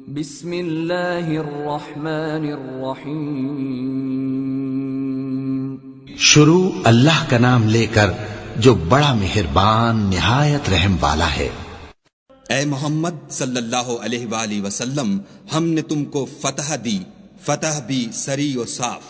بسم اللہ الرحمن الرحیم۔ شروع اللہ کا نام لے کر جو بڑا مہربان نہایت رحم والا ہے۔ اے محمد صلی اللہ علیہ وآلہ وسلم، ہم نے تم کو فتح دی، فتح بھی سری و صاف،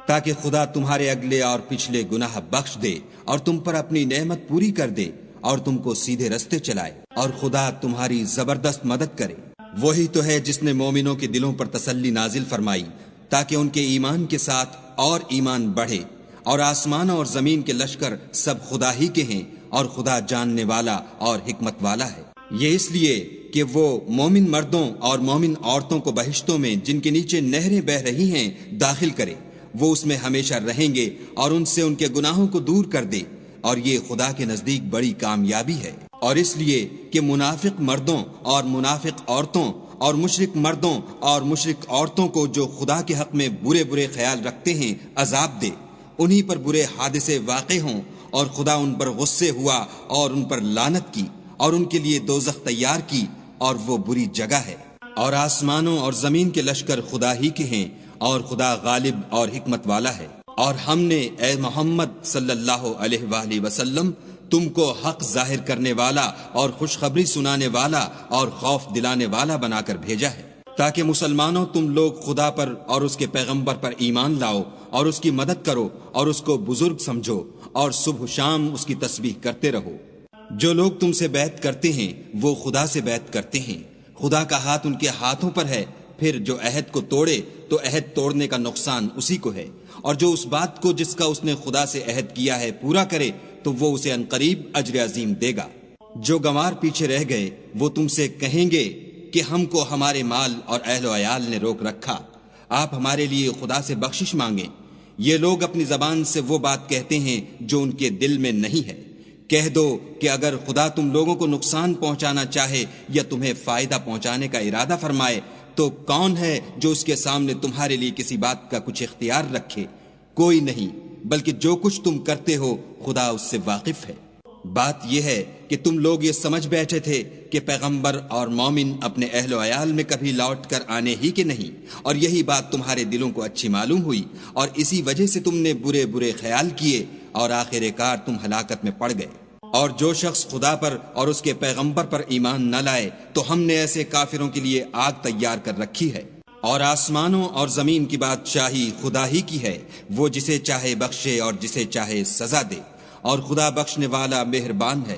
تاکہ خدا تمہارے اگلے اور پچھلے گناہ بخش دے اور تم پر اپنی نعمت پوری کر دے اور تم کو سیدھے رستے چلائے، اور خدا تمہاری زبردست مدد کرے۔ وہی تو ہے جس نے مومنوں کے دلوں پر تسلی نازل فرمائی تاکہ ان کے ایمان کے ساتھ اور ایمان بڑھے، اور آسمان اور زمین کے لشکر سب خدا ہی کے ہیں، اور خدا جاننے والا اور حکمت والا ہے۔ یہ اس لیے کہ وہ مومن مردوں اور مومن عورتوں کو بہشتوں میں جن کے نیچے نہریں بہہ رہی ہیں داخل کرے، وہ اس میں ہمیشہ رہیں گے اور ان سے ان کے گناہوں کو دور کر دے، اور یہ خدا کے نزدیک بڑی کامیابی ہے۔ اور اس لیے کہ منافق مردوں اور منافق عورتوں اور مشرک مردوں اور مشرک عورتوں کو جو خدا کے حق میں برے برے خیال رکھتے ہیں عذاب دے، انہی پر برے حادثے واقع ہوں، اور خدا ان پر غصے ہوا اور ان پر لعنت کی اور ان کے لیے دوزخ تیار کی، اور وہ بری جگہ ہے۔ اور آسمانوں اور زمین کے لشکر خدا ہی کے ہیں، اور خدا غالب اور حکمت والا ہے۔ اور ہم نے اے محمد صلی اللہ علیہ وآلہ وسلم تم کو حق ظاہر کرنے والا اور خوشخبری سنانے والا اور خوف دلانے والا بنا کر بھیجا ہے، تاکہ مسلمانوں تم لوگ خدا پر اور اس کے پیغمبر پر ایمان لاؤ اور اس کی مدد کرو اور اس کو بزرگ سمجھو، اور صبح و شام اس کی تسبیح کرتے رہو۔ جو لوگ تم سے بیعت کرتے ہیں وہ خدا سے بیعت کرتے ہیں، خدا کا ہاتھ ان کے ہاتھوں پر ہے۔ پھر جو عہد کو توڑے تو عہد توڑنے کا نقصان اسی کو ہے، اور جو اس بات کو جس کا اس نے خدا سے عہد کیا ہے پورا کرے تو وہ اسے عنقریب اجر عظیم دے گا۔ جو گنوار پیچھے رہ گئے وہ تم سے کہیں گے کہ ہم کو ہمارے مال اور اہل و عیال نے روک رکھا، آپ ہمارے لیے خدا سے بخشش مانگیں۔ یہ لوگ اپنی زبان سے وہ بات کہتے ہیں جو ان کے دل میں نہیں ہے۔ کہہ دو کہ اگر خدا تم لوگوں کو نقصان پہنچانا چاہے یا تمہیں فائدہ پہنچانے کا ارادہ فرمائے تو کون ہے جو اس کے سامنے تمہارے لیے کسی بات کا کچھ اختیار رکھے؟ کوئی نہیں، بلکہ جو کچھ تم کرتے ہو خدا اس سے واقف ہے۔ بات یہ ہے کہ تم لوگ یہ سمجھ بیٹھے تھے کہ پیغمبر اور مومن اپنے اہل و عیال میں کبھی لوٹ کر آنے ہی کے نہیں، اور یہی بات تمہارے دلوں کو اچھی معلوم ہوئی، اور اسی وجہ سے تم نے برے برے خیال کیے اور آخر کار تم ہلاکت میں پڑ گئے۔ اور جو شخص خدا پر اور اس کے پیغمبر پر ایمان نہ لائے تو ہم نے ایسے کافروں کے لیے آگ تیار کر رکھی ہے۔ اور آسمانوں اور زمین کی بادشاہی خدا ہی کی ہے، وہ جسے چاہے بخشے اور جسے چاہے سزا دے، اور خدا بخشنے والا مہربان ہے۔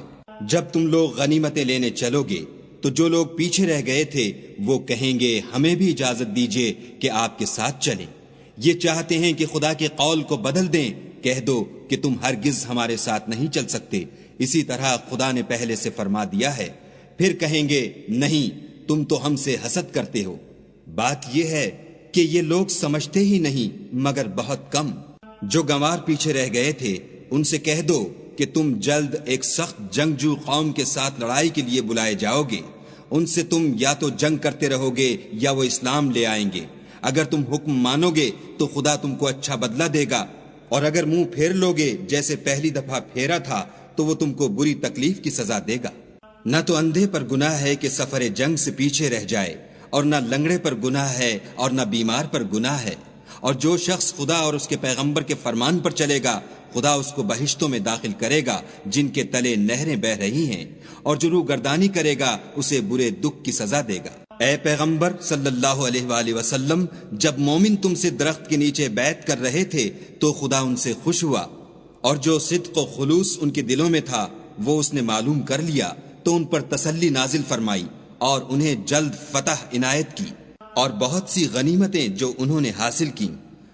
جب تم لوگ غنیمتیں لینے چلو گے تو جو لوگ پیچھے رہ گئے تھے وہ کہیں گے ہمیں بھی اجازت دیجیے کہ آپ کے ساتھ چلیں۔ یہ چاہتے ہیں کہ خدا کے قول کو بدل دیں، کہہ دو کہ تم ہرگز ہمارے ساتھ نہیں چل سکتے، اسی طرح خدا نے پہلے سے فرما دیا ہے۔ پھر کہیں گے نہیں، تم تو ہم سے حسد کرتے ہو۔ بات یہ ہے کہ یہ لوگ سمجھتے ہی نہیں مگر بہت کم۔ جو گنوار پیچھے رہ گئے تھے ان سے کہہ دو کہ تم جلد ایک سخت جنگجو قوم کے ساتھ لڑائی کے لیے بلائے جاؤ گے، ان سے تم یا تو جنگ کرتے رہو گے یا وہ اسلام لے آئیں گے۔ اگر تم حکم مانو گے تو خدا تم کو اچھا بدلہ دے گا، اور اگر منہ پھیر لو گے جیسے پہلی دفعہ پھیرا تھا تو وہ تم کو بری تکلیف کی سزا دے گا۔ نہ تو اندھے پر گناہ ہے کہ سفر جنگ سے پیچھے رہ جائے، اور نہ لنگڑے پر گناہ ہے اور نہ بیمار پر گناہ ہے۔ اور جو شخص خدا اور اس کے پیغمبر کے فرمان پر چلے گا خدا اس کو بہشتوں میں داخل کرے گا جن کے تلے نہریں بہہ رہی ہیں، اور جو روگردانی کرے گا اسے برے دکھ کی سزا دے گا۔ اے پیغمبر صلی اللہ علیہ وآلہ وسلم، جب مومن تم سے درخت کے نیچے بیعت کر رہے تھے تو خدا ان سے خوش ہوا، اور جو صدق و خلوص ان کے دلوں میں تھا وہ اس نے معلوم کر لیا تو ان پر تسلی نازل فرمائی اور انہیں جلد فتح عنایت کی اور بہت سی غنیمتیں جو انہوں نے حاصل کی،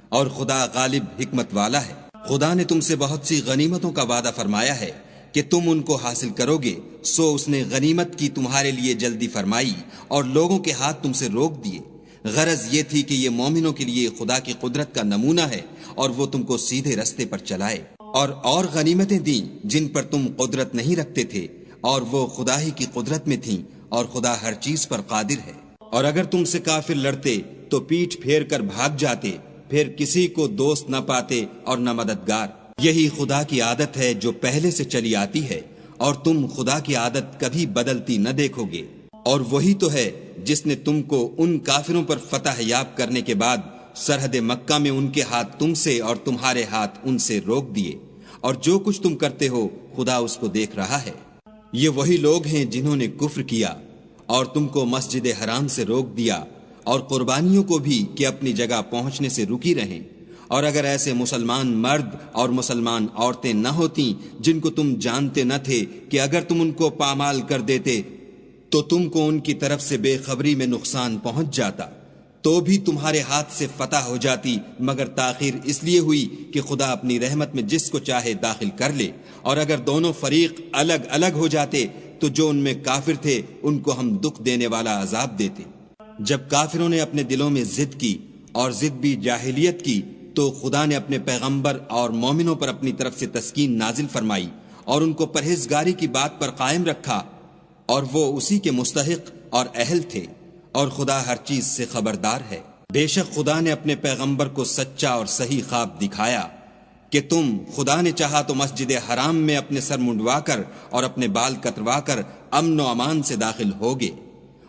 اور خدا غالب حکمت والا ہے۔ خدا نے تم سے بہت سی غنیمتوں کا وعدہ فرمایا ہے کہ تم ان کو حاصل کرو گے، سو اس نے غنیمت کی تمہارے لیے جلدی فرمائی اور لوگوں کے ہاتھ تم سے روک دیے۔ غرض یہ تھی کہ یہ مومنوں کے لیے خدا کی قدرت کا نمونہ ہے اور وہ تم کو سیدھے رستے پر چلائے، اور غنیمتیں دیں جن پر تم قدرت نہیں رکھتے تھے، اور وہ خدا ہی کی قدرت میں تھیں، اور خدا ہر چیز پر قادر ہے۔ اور اگر تم سے کافر لڑتے تو پیٹھ پھیر کر بھاگ جاتے، پھر کسی کو دوست نہ پاتے اور نہ مددگار۔ یہی خدا کی عادت ہے جو پہلے سے چلی آتی ہے، اور تم خدا کی عادت کبھی بدلتی نہ دیکھو گے۔ اور وہی تو ہے جس نے تم کو ان کافروں پر فتح یاب کرنے کے بعد سرحد مکہ میں ان کے ہاتھ تم سے اور تمہارے ہاتھ ان سے روک دیے، اور جو کچھ تم کرتے ہو خدا اس کو دیکھ رہا ہے۔ یہ وہی لوگ ہیں جنہوں نے کفر کیا اور تم کو مسجد حرام سے روک دیا اور قربانیوں کو بھی کہ اپنی جگہ پہنچنے سے رکی رہیں، اور اگر ایسے مسلمان مرد اور مسلمان عورتیں نہ ہوتیں جن کو تم جانتے نہ تھے کہ اگر تم ان کو پامال کر دیتے تو تم کو ان کی طرف سے بے خبری میں نقصان پہنچ جاتا، تو بھی تمہارے ہاتھ سے فتح ہو جاتی، مگر تاخیر اس لیے ہوئی کہ خدا اپنی رحمت میں جس کو چاہے داخل کر لے، اور اگر دونوں فریق الگ الگ ہو جاتے تو جو ان میں کافر تھے ان کو ہم دکھ دینے والا عذاب دیتے۔ جب کافروں نے اپنے دلوں میں ضد کی اور ضد بھی جاہلیت کی تو خدا نے اپنے پیغمبر اور مومنوں پر اپنی طرف سے تسکین نازل فرمائی اور ان کو پرہیزگاری کی بات پر قائم رکھا، اور وہ اسی کے مستحق اور اہل تھے، اور خدا ہر چیز سے خبردار ہے۔ بے شک خدا نے اپنے پیغمبر کو سچا اور صحیح خواب دکھایا کہ تم خدا نے چاہا تو مسجد حرام میں اپنے سر منڈوا کر اور اپنے بال کتروا کر امن و امان سے داخل ہوگے،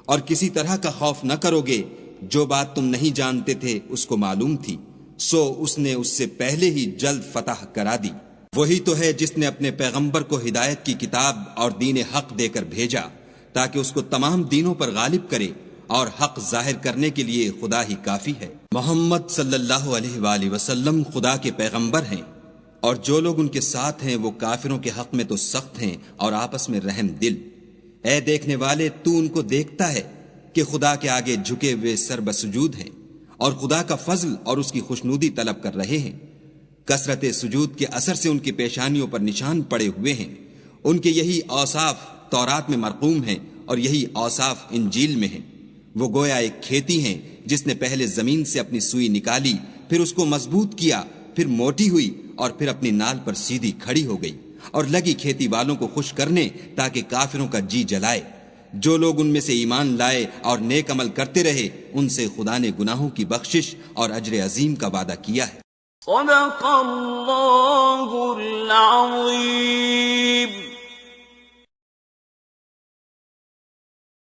اور کسی طرح کا خوف نہ کرو گے۔ جو بات تم نہیں جانتے تھے اس کو معلوم تھی، سو اس نے اس سے پہلے ہی جلد فتح کرا دی۔ وہی تو ہے جس نے اپنے پیغمبر کو ہدایت کی کتاب اور دین حق دے کر بھیجا تاکہ اس کو تمام دینوں پر غالب کرے، اور حق ظاہر کرنے کے لیے خدا ہی کافی ہے۔ محمد صلی اللہ علیہ وآلہ وسلم خدا کے پیغمبر ہیں، اور جو لوگ ان کے ساتھ ہیں وہ کافروں کے حق میں تو سخت ہیں اور آپس میں رحم دل۔ اے دیکھنے والے، تو ان کو دیکھتا ہے کہ خدا کے آگے جھکے ہوئے سر بسجود ہیں اور خدا کا فضل اور اس کی خوشنودی طلب کر رہے ہیں۔ کثرت سجود کے اثر سے ان کی پیشانیوں پر نشان پڑے ہوئے ہیں۔ ان کے یہی اوصاف تورات میں مرقوم ہیں اور یہی اوصاف انجیل میں ہیں۔ وہ گویا ایک کھیتی ہیں جس نے پہلے زمین سے اپنی سوئی نکالی، پھر اس کو مضبوط کیا، پھر موٹی ہوئی اور پھر اپنی نال پر سیدھی کھڑی ہو گئی، اور لگی کھیتی والوں کو خوش کرنے تاکہ کافروں کا جی جلائے۔ جو لوگ ان میں سے ایمان لائے اور نیک عمل کرتے رہے ان سے خدا نے گناہوں کی بخشش اور اجر عظیم کا وعدہ کیا ہے۔ صدق اللہ العظیم۔